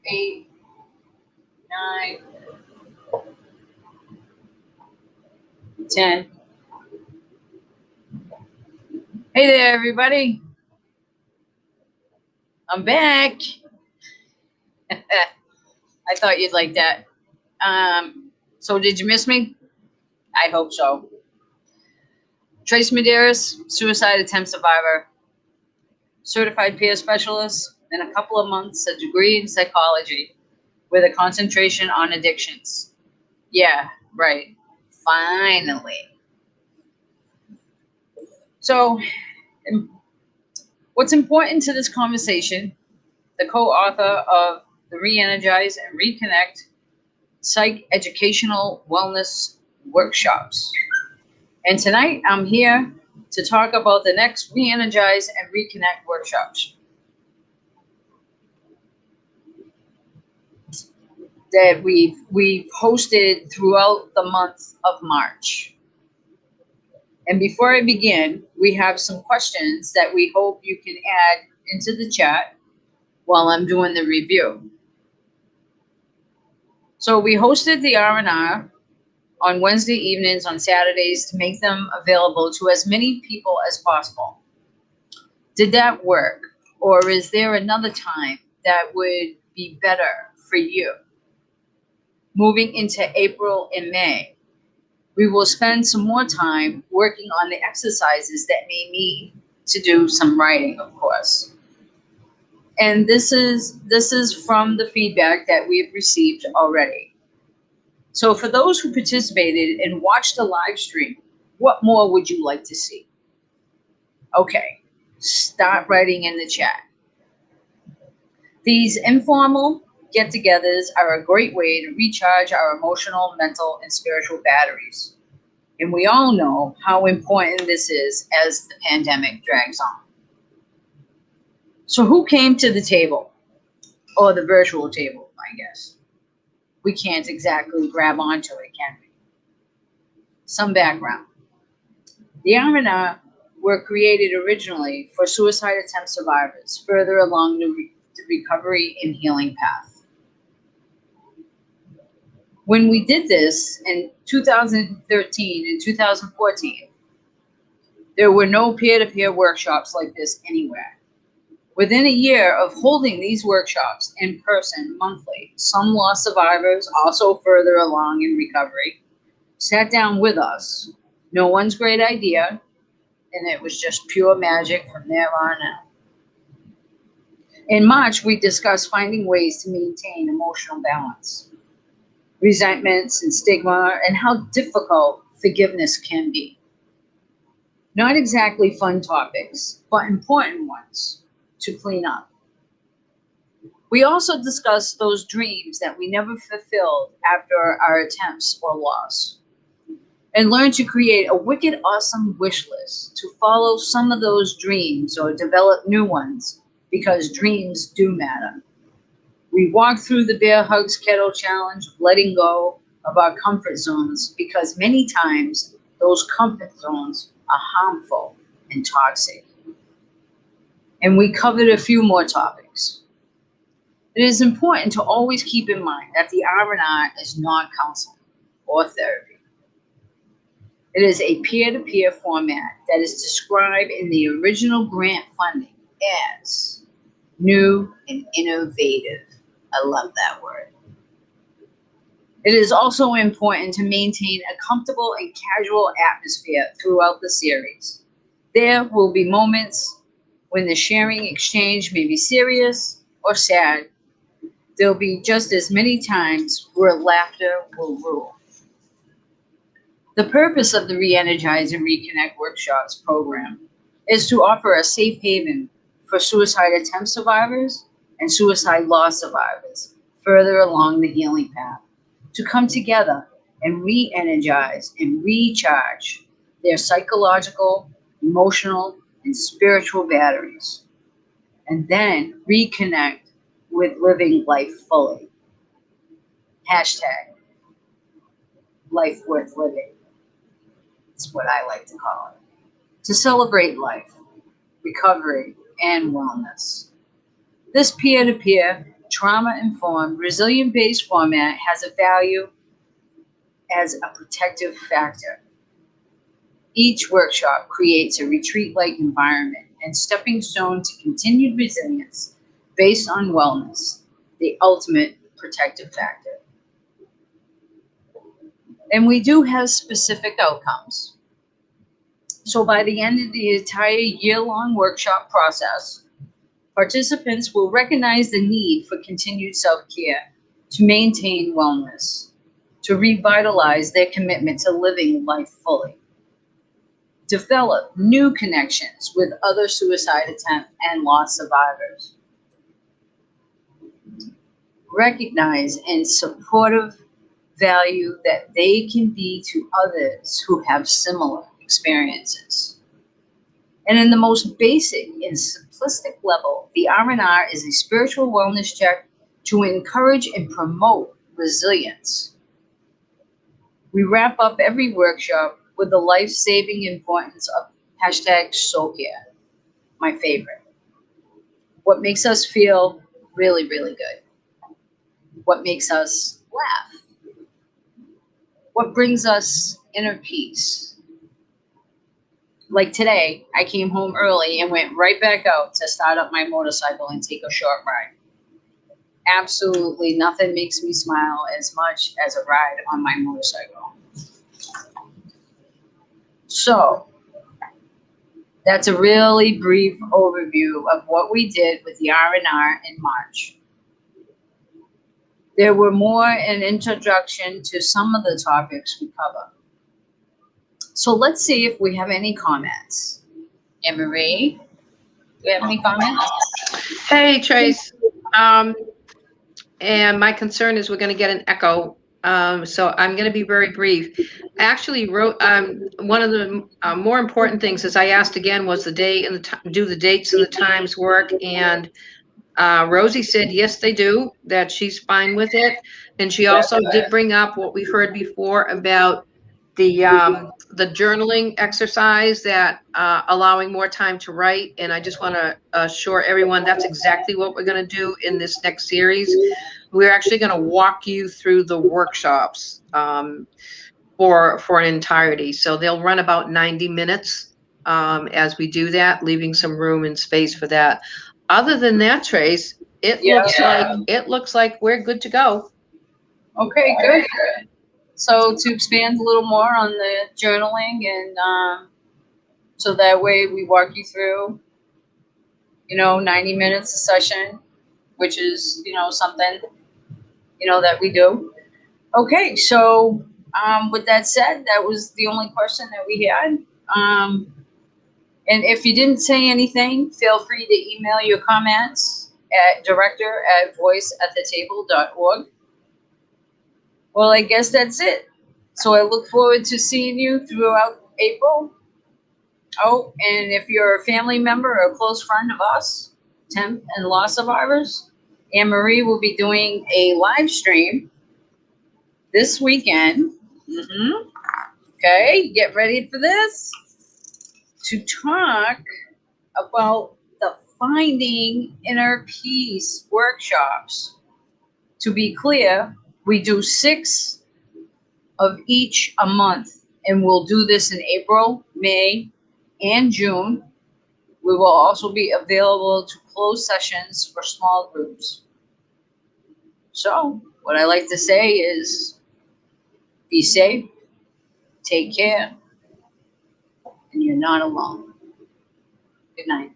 8, 9, 10. Hey there, everybody. I'm back. I thought you'd like that. So did you miss me? I hope so. Tracey Medeiros, suicide attempt survivor, certified peer specialist, in a couple of months, a degree in psychology with a concentration on addictions. Yeah, right. Finally. So, what's important to this conversation, the co-author of the Re-Energize and Reconnect Psych Educational Wellness Workshops. And tonight I'm here to talk about the next Re-Energize and Reconnect workshops that we've hosted throughout the month of March. And before I begin, we have some questions that we hope you can add into the chat while I'm doing the review. So we hosted the R&R on Wednesday evenings, on Saturdays, to make them available to as many people as possible. Did that work? Or is there another time that would be better for you? Moving into April and May, we will spend some more time working on the exercises that may need to do some writing, of course. And this is from the feedback that we've received already. So for those who participated and watched the live stream, what more would you like to see? Okay, start writing in the chat. These informal get-togethers are a great way to recharge our emotional, mental, and spiritual batteries. And we all know how important this is as the pandemic drags on. So who came to the table? Or the virtual table, I guess. We can't exactly grab onto it, can we? Some background. The R&R were created originally for suicide attempt survivors further along the recovery and healing path. When we did this in 2013 and 2014, there were no peer-to-peer workshops like this anywhere. Within a year of holding these workshops in person monthly, some lost survivors, also further along in recovery, sat down with us. No one's great idea, and it was just pure magic from there on out. In March, we discussed finding ways to maintain emotional balance, resentments and stigma, and how difficult forgiveness can be. Not exactly fun topics, but important ones to clean up. We also discussed those dreams that we never fulfilled after our attempts or loss, and learned to create a wicked awesome wish list to follow some of those dreams or develop new ones, because dreams do matter. We walked through the Bear Hugs Kettle Challenge, letting go of our comfort zones, because many times those comfort zones are harmful and toxic. And we covered a few more topics. It is important to always keep in mind that the R&R is not counseling or therapy. It is a peer-to-peer format that is described in the original grant funding as new and innovative. I love that word. It is also important to maintain a comfortable and casual atmosphere throughout the series. There will be moments when the sharing exchange may be serious or sad. There'll be just as many times where laughter will rule. The purpose of the Re-Energize and Reconnect Workshops program is to offer a safe haven for suicide attempt survivors and suicide loss survivors further along the healing path to come together and re-energize and recharge their psychological, emotional, and spiritual batteries, and then reconnect with living life fully. Hashtag life worth living. That's what I like to call it. To celebrate life, recovery, and wellness. This peer-to-peer trauma-informed, resilient-based format has a value as a protective factor. Each workshop creates a retreat-like environment and stepping stone to continued resilience based on wellness, the ultimate protective factor. And we do have specific outcomes. So by the end of the entire year-long workshop process, participants will recognize the need for continued self-care to maintain wellness, to revitalize their commitment to living life fully, develop new connections with other suicide attempt and loss survivors, recognize and supportive value that they can be to others who have similar experiences. And in the most basic and simplistic level, the R&R is a spiritual wellness check to encourage and promote resilience. We wrap up every workshop with the life-saving importance of #SoulCare, my favorite. What makes us feel really, really good? What makes us laugh? What brings us inner peace? Like today, I came home early and went right back out to start up my motorcycle and take a short ride. Absolutely nothing makes me smile as much as a ride on my motorcycle. So, that's a really brief overview of what we did with the R&R in March. There were more an introduction to some of the topics we cover. So let's see if we have any comments. Anne-Marie, do we have any comments? Hey, Trace. And my concern is we're going to get an echo. So I'm going to be very brief. I actually wrote one of the more important things, as I asked again, was the day and do the dates and the times work? And Rosie said, yes, they do, that she's fine with it. And she also did bring up what we've heard before about the journaling exercise, that allowing more time to write. And I just want to assure everyone that's exactly what we're going to do in this next series. We're actually going to walk you through the workshops for an entirety. So they'll run about 90 minutes as we do that, leaving some room and space for that. Other than that, Trace, it looks like we're good to go. Okay, good. So to expand a little more on the journaling, and so that way we walk you through, 90 minutes a session, which is, something, that we do. Okay, so with that said, that was the only question that we had. And if you didn't say anything, feel free to email your comments at director@voiceatthetable.org. Well, I guess that's it. So I look forward to seeing you throughout April. Oh, and if you're a family member or a close friend of us, temp and loss survivors, Anne-Marie will be doing a live stream this weekend. Okay, get ready for this. To talk about the Finding Inner Peace workshops. To be clear, we do 6 of each a month, and we'll do this in April, May, and June. We will also be available to close sessions for small groups. So, what I like to say is, be safe, take care, and you're not alone. Good night.